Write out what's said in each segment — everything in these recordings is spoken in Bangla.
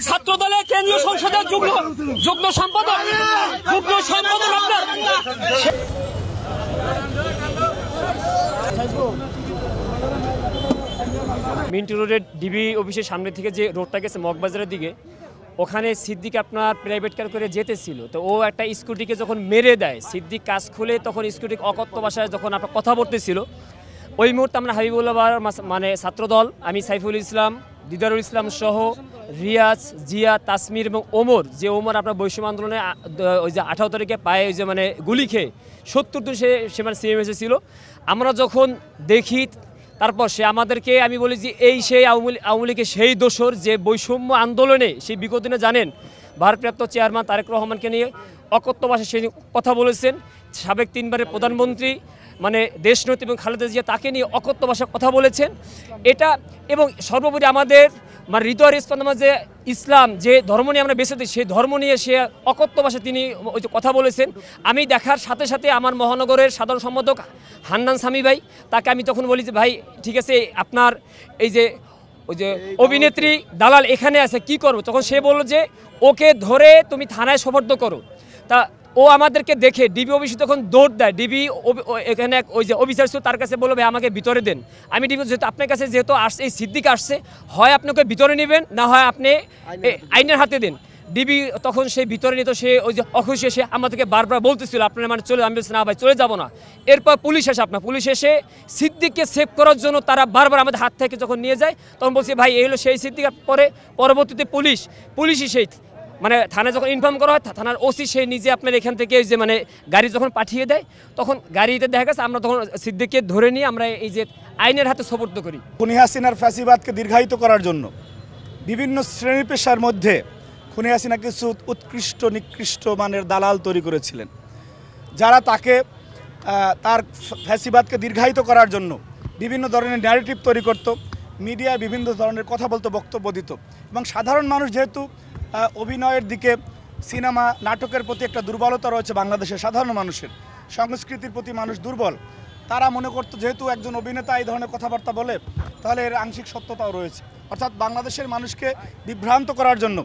ছাত্র দলের কেন্দ্রীয় সংসদের যুগ্ম সম্পাদক আপনার মিন্টু রোডের ডিবি অফিসের সামনে থেকে যে রোডটা গেছে মগবাজারের দিকে, ওখানে সিদ্দিক আপনার প্রাইভেট কার করে যেতেছিল। তো ও একটা স্কুটিকে যখন মেরে দেয়, সিদ্দিক কাজ খুলে তখন স্কুটি অকথ্য ভাষায় যখন আপনার কথা বলতেছিল, ওই মুহূর্তে আমরা হাবিবুল্লাহ মানে ছাত্রদল, আমি সাইফুল ইসলাম, দিদারুল ইসলাম সহ রিয়াজ, জিয়া, তাসমির এবং ওমর, যে ওমর আপনার বৈষম্য আন্দোলনে ওই যে 18 তারিখে পায়ে ওই যে মানে গুলি খেয়ে 70 দিন সে মানে সিএমএসে ছিল, আমরা যখন দেখি তারপর সে আমাদেরকে, আমি বলি যে এই সেই আওয়ামী লীগের সেই দোসর যে বৈষম্য আন্দোলনে সেই বিগত দিনে জানেন ভারপ্রাপ্ত চেয়ারম্যান তারেক রহমানকে নিয়ে অকথ্য ভাষায় সে কথা বলেছেন, সাবেক 3 বারের প্রধানমন্ত্রী মানে দেশনেত্রী এবং খালেদা জিয়া তাকে নিয়ে অকথ্য ভাষায় কথা বলেছেন। এটা এবং সর্বোপরি আমাদের মানে হৃদয়ের স্পন্দন যে ইসলাম যে ধর্ম নিয়ে আমরা বেঁচে দিই, সেই ধর্ম নিয়ে সে অকথ্য ভাষায় তিনি ওই যে কথা বলেছেন। আমি দেখার সাথে সাথে আমার মহানগরের সাধারণ সম্পাদক হান্নান সামি ভাই, তাকে আমি তখন বলি যে ভাই ঠিক আছে, আপনার এই যে ওই যে অভিনেত্রী দালাল এখানে আছে, কি করবো? তখন সে বলল যে ওকে ধরে তুমি থানায় সোপর্দ করো। তা ও আমাদেরকে দেখে ডিবি অফিসে তখন দৌড় দেয়। ডিবি এখানে ওই যে অফিসার ছিল, তার কাছে বলবে আমাকে ভিতরে দেন। আমি ডিবি যেহেতু আপনার কাছে যেহেতু আসছে, এই সিদ্দিক আসছে, হয় আপনাকে ভিতরে নেবেন, না হয় আপনি আইনের হাতে দেন। ডিবি তখন সেই ভিতরে নিত, সে ওই যে অখুশি এসে আমাদেরকে বারবার বলতেছিল আপনার মানে চলে, আমি বলছি না ভাই চলে যাবো না। এরপর পুলিশ আসে, পুলিশ এসে সিদ্দিককে সেভ করার জন্য তারা বারবার আমাদের হাত থেকে যখন নিয়ে যায়, তখন বলছি ভাই এই হলো সেই সিদ্দিক। পরবর্তীতে পুলিশই সেই মানে থানায় যখন ইনফর্ম করা হয়, থানার ওসি সে নিজে আপনার এখান থেকে যে মানে গাড়ি যখন পাঠিয়ে দেয়, তখন গাড়িতে দেখা গেছে আমরা তখন সিদ্দিককে ধরে নিয়ে আমরা এই যে আইনের হাতে সোপর্দ করি। খুনি হাসিনার ফ্যাসিবাদকে দীর্ঘায়িত করার জন্য বিভিন্ন শ্রেণী পেশার মধ্যে খুনি হাসিনা কিছু উৎকৃষ্ট নিকৃষ্ট মানের দালাল তৈরি করেছিলেন, যারা তাকে তার ফ্যাসিবাদকে দীর্ঘায়িত করার জন্য বিভিন্ন ধরনের ন্যারেটিভ তৈরি করত, মিডিয়ায় বিভিন্ন ধরনের কথা বলতো, বক্তব্য দিত। এবং সাধারণ মানুষ যেহেতু অভিনয়ের দিকে, সিনেমা নাটকের প্রতি একটা দুর্বলতা রয়েছে বাংলাদেশের সাধারণ মানুষের, সংস্কৃতির প্রতি মানুষ দুর্বল, তারা মনে করতো যেহেতু একজন অভিনেতা এই ধরনের কথাবার্তা বলে তাহলে এর আংশিক সত্যতাও রয়েছে। অর্থাৎ বাংলাদেশের মানুষকে বিভ্রান্ত করার জন্য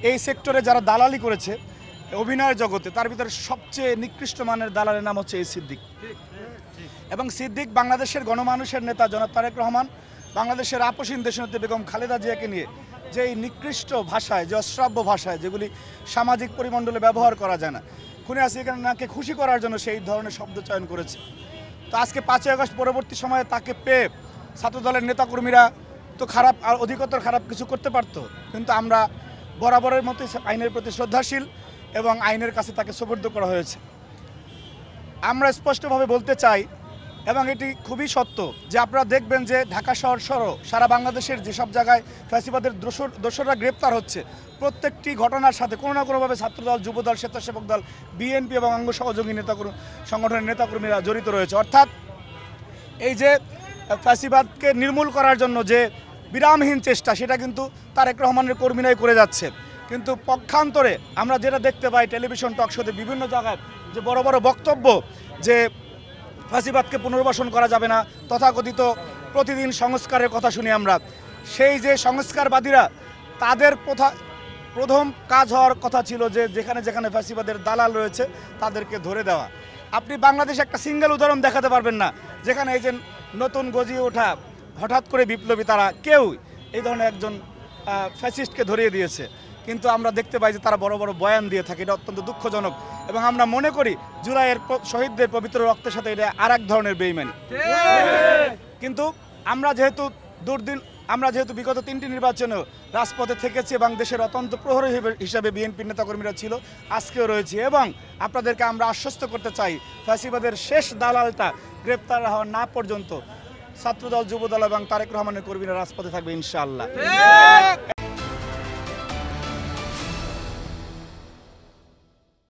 এই সেক্টরে যারা দালালি করেছে অভিনয়ের জগতে, তার ভিতরে সবচেয়ে নিকৃষ্ট মানের দালালের নাম হচ্ছে এই সিদ্দিক। এবং সিদ্দিক বাংলাদেশের গণমানুষের নেতা জনাব তারেক রহমান, বাংলাদেশের আপসীন দেশনেত্রী বেগম খালেদা জিয়াকে নিয়ে যে এই নিকৃষ্ট ভাষায়, যে অশ্রাব্য ভাষায়, যেগুলি সামাজিক পরিমণ্ডলে ব্যবহার করা যায় না, খুনি হাসিনাকে খুশি করার জন্য সেই ধরনের শব্দ চয়ন করেছে। তো আজকে 5ই আগস্ট পরবর্তী সময়ে তাকে পেয়ে ছাত্রদলের নেতাকর্মীরা তো খারাপ আর অধিকতর খারাপ কিছু করতে পারতো, কিন্তু আমরা বরাবরের মতোই আইনের প্রতি শ্রদ্ধাশীল এবং আইনের কাছে তাকে সোপর্দ করা হয়েছে। আমরা স্পষ্টভাবে বলতে চাই, এবং এটি খুবই সত্য, যে আপনারা দেখবেন যে ঢাকা শহর সহ সারা বাংলাদেশের যেসব জায়গায় ফ্যাসিবাদের দোসররা গ্রেপ্তার হচ্ছে, প্রত্যেকটি ঘটনার সাথে কোনো না কোনোভাবে ছাত্রদল, যুবদল, স্বেচ্ছাসেবক দল, বিএনপি এবং অঙ্গ সহযোগী সংগঠনের নেতাকর্মীরা জড়িত রয়েছে। অর্থাৎ এই যে ফ্যাসিবাদকে নির্মূল করার জন্য যে বিরামহীন চেষ্টা, সেটা কিন্তু তারেক রহমানের কর্মীরাই করে যাচ্ছে। কিন্তু পক্ষান্তরে আমরা যেটা দেখতে পাই টেলিভিশন টকশোতে বিভিন্ন জায়গায় যে বড় বড় বক্তব্য, যে ফ্যাসিবাদকে পুনর্বাসন করা যাবে না, তথাকথিত প্রতিদিন সংস্কারের কথা শুনি আমরা। সেই যে সংস্কারবাদীরা, তাদের প্রথম কাজ হওয়ার কথা ছিল যে যেখানে যেখানে ফ্যাসিবাদের দালাল রয়েছে তাদেরকে ধরে দেওয়া। আপনি বাংলাদেশে একটা সিঙ্গেল উদাহরণ দেখাতে পারবেন না যেখানে এই যে নতুন গজিয়ে ওঠা হঠাৎ করে বিপ্লবী, তারা কেউ এই ধরনের একজন ফ্যাসিস্টকে ধরিয়ে দিয়েছে। কিন্তু আমরা দেখতে পাই যে তারা বড় বড় বয়ান দিয়ে থাকে, এটা অত্যন্ত দুঃখজনক। এবং আমরা মনে করি জুলাইয়ের শহীদদের পবিত্র রক্তের সাথে এটা আর এক ধরনের বেইমানি। কিন্তু আমরা যেহেতু বিগত 3টি নির্বাচনেও রাজপথে থেকেছি এবং দেশের অত্যন্ত প্রহরী হিসাবে বিএনপির নেতাকর্মীরা ছিল, আজকেও রয়েছে। এবং আপনাদেরকে আমরা আশ্বস্ত করতে চাই, ফ্যাসিবাদের শেষ দালালটা গ্রেপ্তার হওয়া না পর্যন্ত ছাত্রদল, যুবদল এবং তারেক রহমানের কর্মীরা রাজপথে থাকবে ইনশাআল্লাহ।